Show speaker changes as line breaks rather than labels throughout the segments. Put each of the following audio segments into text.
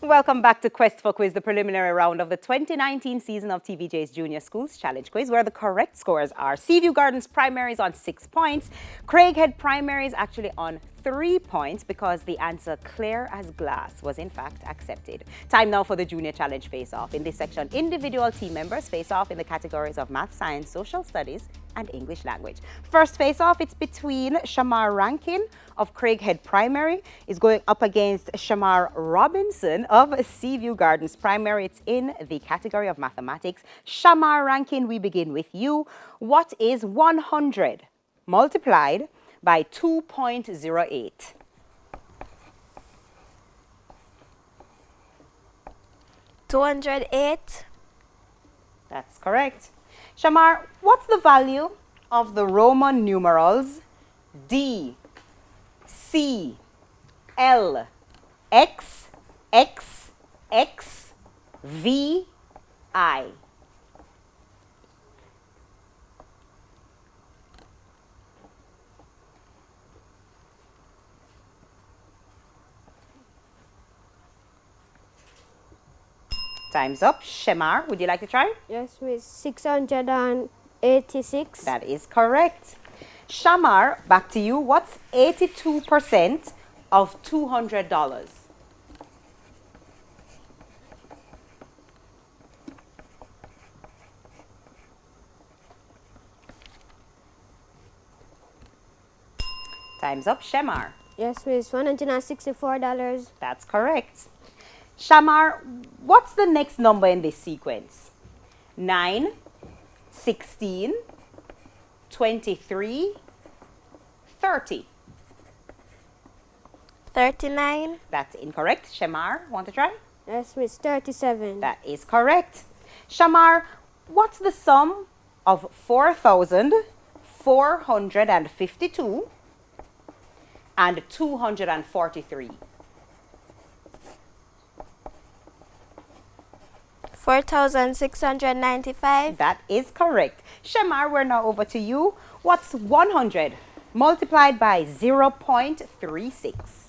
Welcome back to Quest for Quiz, the preliminary round of the 2019 season of TVJ's Junior Schools Challenge Quiz, where the correct scores are Seaview Gardens Primary is on 6 points, Craighead Primary is actually on 3 points because the answer clear as glass was in fact accepted. Time now for the Junior Challenge face-off. In this section, individual team members face off in the categories of Math, Science, Social Studies, and English Language. First face-off, it's between Shamar Rankin of Craighead Primary is going up against Shamar Robinson of Seaview Gardens Primary. It's in the category of Mathematics. Shamar Rankin, we begin with you. What is 100 multiplied by 2.08?
208.
That's correct. Shamar, what's the value of the Roman numerals D, C, L, X, X, X, V, I? Time's up. Shamar, would you like to try?
Yes, with 686.
That is correct. Shamar, back to you. What's 82% of $200? Time's up. Shamar.
Yes, with $164.
That's correct. Shamar, what's the next number in this sequence? 9, 16, 23, 30.
39.
That's incorrect. Shamar, want to try?
Yes, with 37.
That is correct. Shamar, what's the sum of 4,452 and 243?
4,695.
That is correct. Shamar, we're now over to you. What's 100 multiplied by 0.36?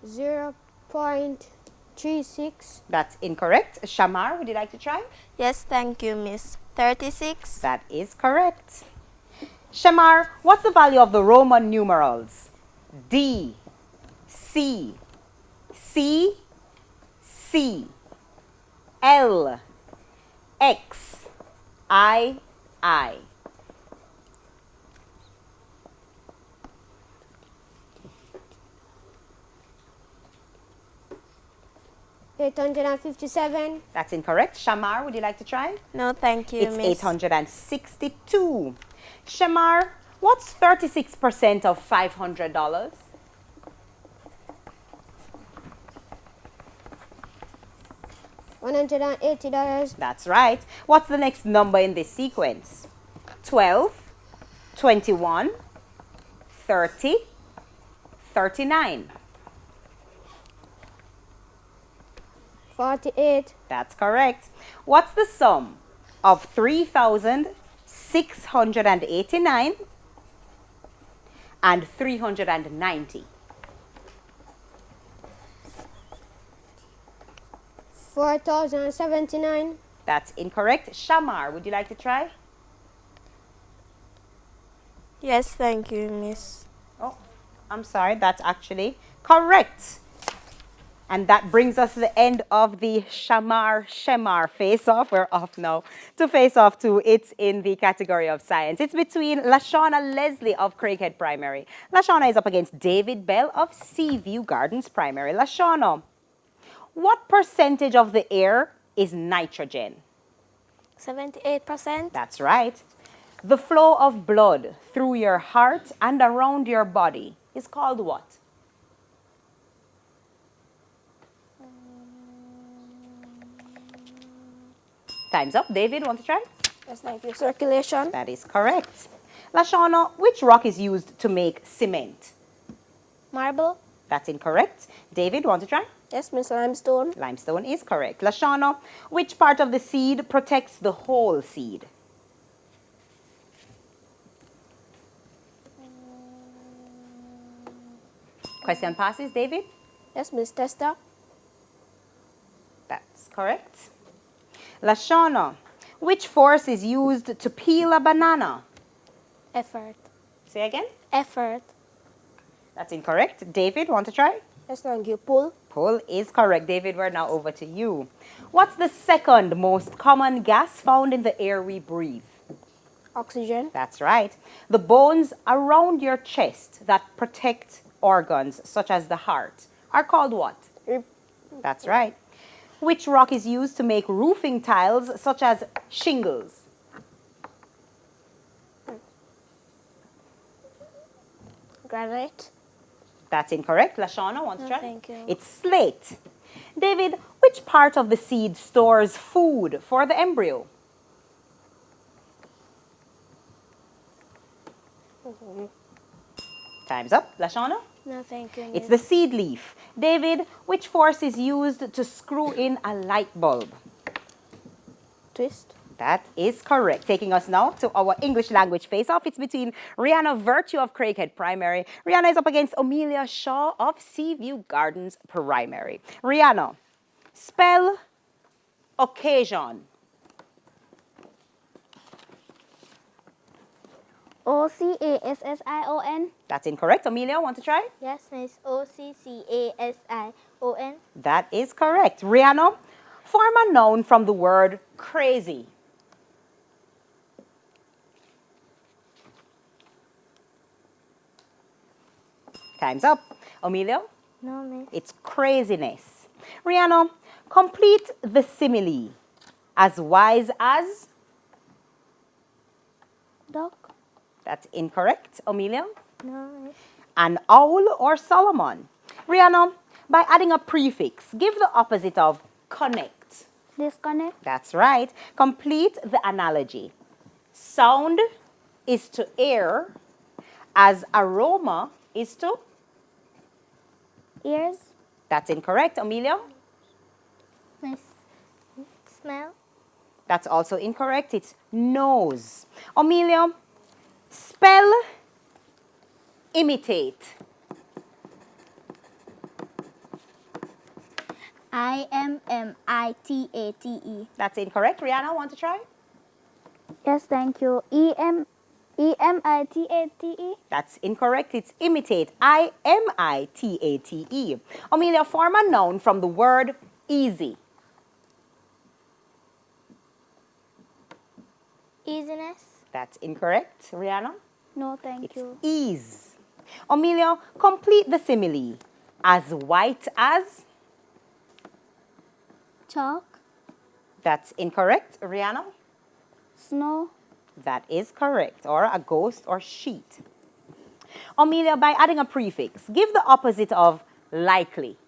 0.36.
That's incorrect. Shamar, would you like to try?
Yes, thank you, Miss. 36.
That is correct. Shamar, what's the value of the Roman numerals? D, C, C, C, L, X, I.
857.
That's incorrect. Shamar, would you like to try?
No, thank you,
It's
Miss.
862. Shamar, what's 36% of $500?
$180.
That's right. What's the next number in this sequence? 12, 21, 30, 39.
48.
That's correct. What's the sum of 3,689 and 390?
4,079.
That's incorrect. Shamar, would you like to try?
Yes, thank you, Miss.
Oh, I'm sorry. That's actually correct. And that brings us to the end of the Shamar face-off. We're off now to face-off 2. It's in the category of science. It's between Lashawna Leslie of Craighead Primary. Lashawna is up against David Bell of Seaview Gardens Primary. Lashawna, what percentage of the air is nitrogen?
78%.
That's right. The flow of blood through your heart and around your body is called what? Time's up. David, want to try?
Yes, thank you. Circulation.
That is correct. Lashawna, which rock is used to make cement?
Marble.
That's incorrect. David, want to try?
Yes, Miss. Limestone.
Limestone is correct. Lashawna, which part of the seed protects the whole seed? Question passes, David?
Yes, Miss Testa.
That's correct. Lashana, which force is used to peel a banana?
Effort.
Say again?
Effort.
That's incorrect. David, want to try?
Yes, thank you. Pull.
Pull is correct. David, we're now over to you. What's the second most common gas found in the air we breathe?
Oxygen.
That's right. The bones around your chest that protect organs, such as the heart, are called what?
Rib.
That's right. Which rock is used to make roofing tiles, such as shingles?
Granite.
That's incorrect. Lashana, want to
No,
try?
thank you.
It's slate. David, which part of the seed stores food for the embryo? Time's up. Lashana?
No, thank you.
It's the seed leaf. David, which force is used to screw in a light bulb?
Twist.
That is correct. Taking us now to our English language face-off. It's between Rihanna Virtue of Craighead Primary. Rihanna is up against Amelia Shaw of Seaview Gardens Primary. Rihanna, spell occasion.
OCASSION.
That's incorrect. Amelia, want to try?
Yes, Miss. OCCASION.
That is correct. Rihanna, form a noun from the word crazy. Time's up. Amelia?
No, Miss.
It's craziness. Rihanna, complete the simile. As wise as?
Duck.
That's incorrect. Amelia?
No, Miss.
An owl or Solomon? Rihanna, by adding a prefix, give the opposite of connect.
Disconnect.
That's right. Complete the analogy. Sound is to air as aroma is to?
Ears.
That's incorrect. Amelia?
Miss. Smell.
That's also incorrect. It's nose. Amelia, spell imitate.
IMMITATE.
That's incorrect. Rihanna, want to try?
Yes, thank you. EMITATE.
That's incorrect. It's imitate. IMITATE. Amelia, form a noun from the word easy.
Easiness.
That's incorrect. Rihanna?
No, thank
It's
you.
ease. Amelia, complete the simile. As white as?
Chalk.
That's incorrect. Rihanna?
Snow.
That is correct. Or a ghost or sheet. Amelia, by adding a prefix, give the opposite of likely.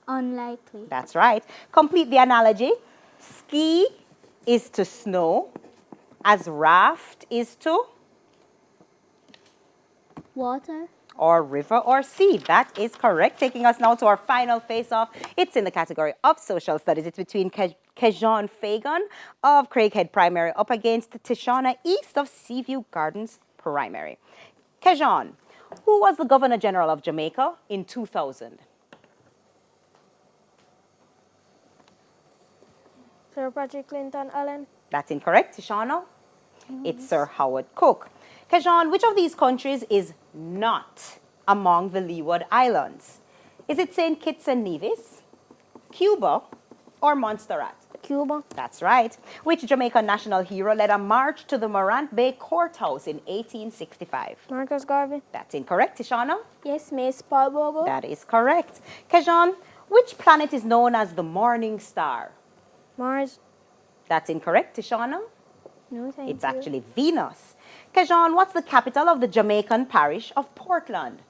Unlikely.
That's right. Complete the analogy. Ski is to snow, as raft is to?
Water.
Or river or sea. That is correct. Taking us now to our final face-off. It's in the category of social studies. It's between Kejon Fagan of Craighead Primary up against Tishana East of Seaview Gardens Primary. Kejon, who was the Governor General of Jamaica in 2000?
Sir Patrick Clinton Allen.
That's incorrect. Tishana? It's Sir Howard Cook. Kejon, which of these countries is not among the Leeward Islands? Is it St. Kitts and Nevis, Cuba, or Montserrat?
Cuba.
That's right. Which Jamaican national hero led a march to the Morant Bay Courthouse in 1865?
Marcus Garvey.
That's incorrect. Tishana?
Yes, Miss Paul Bogo.
That is correct. Kejon, which planet is known as the morning star?
Mars.
That's incorrect. Tishana?
No, thank
It's
you.
actually Venus. Kejon, what's the capital of the Jamaican parish of Portland?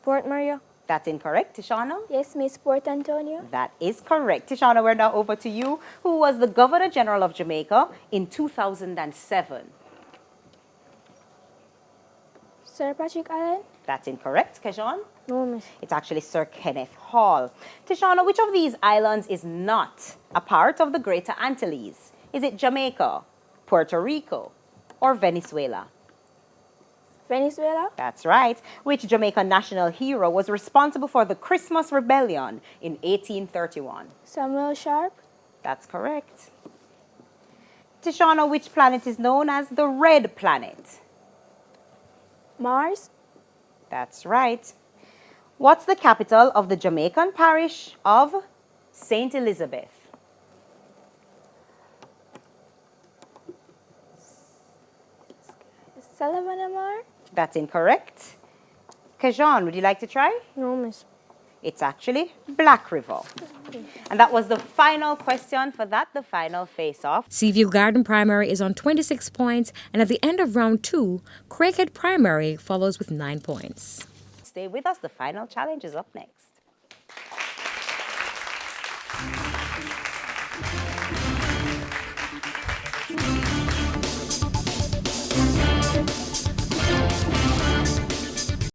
Port Maria.
That's incorrect. Tishana?
Yes, Miss Port Antonio.
That is correct. Tishana, we're now over to you. Who was the Governor General of Jamaica in 2007?
Sir Patrick Allen.
That's incorrect. Kejon?
No, Miss.
It's actually Sir Kenneth Hall. Tishana, which of these islands is not a part of the Greater Antilles? Is it Jamaica, Puerto Rico, or Venezuela?
Venezuela.
That's right. Which Jamaican national hero was responsible for the Christmas Rebellion in 1831?
Samuel Sharp.
That's correct. Tishana, which planet is known as the red planet?
Mars.
That's right. What's the capital of the Jamaican parish of St. Elizabeth?
Salavanamar.
That's incorrect. Kajan, would you like to try?
No, miss.
It's actually Black River. And that was the final question for that, the final face-off.
Seaview Garden Primary is on 26 points, and at the end of round 2, Craighead Primary follows with 9 points.
Stay with us, the final challenge is up next.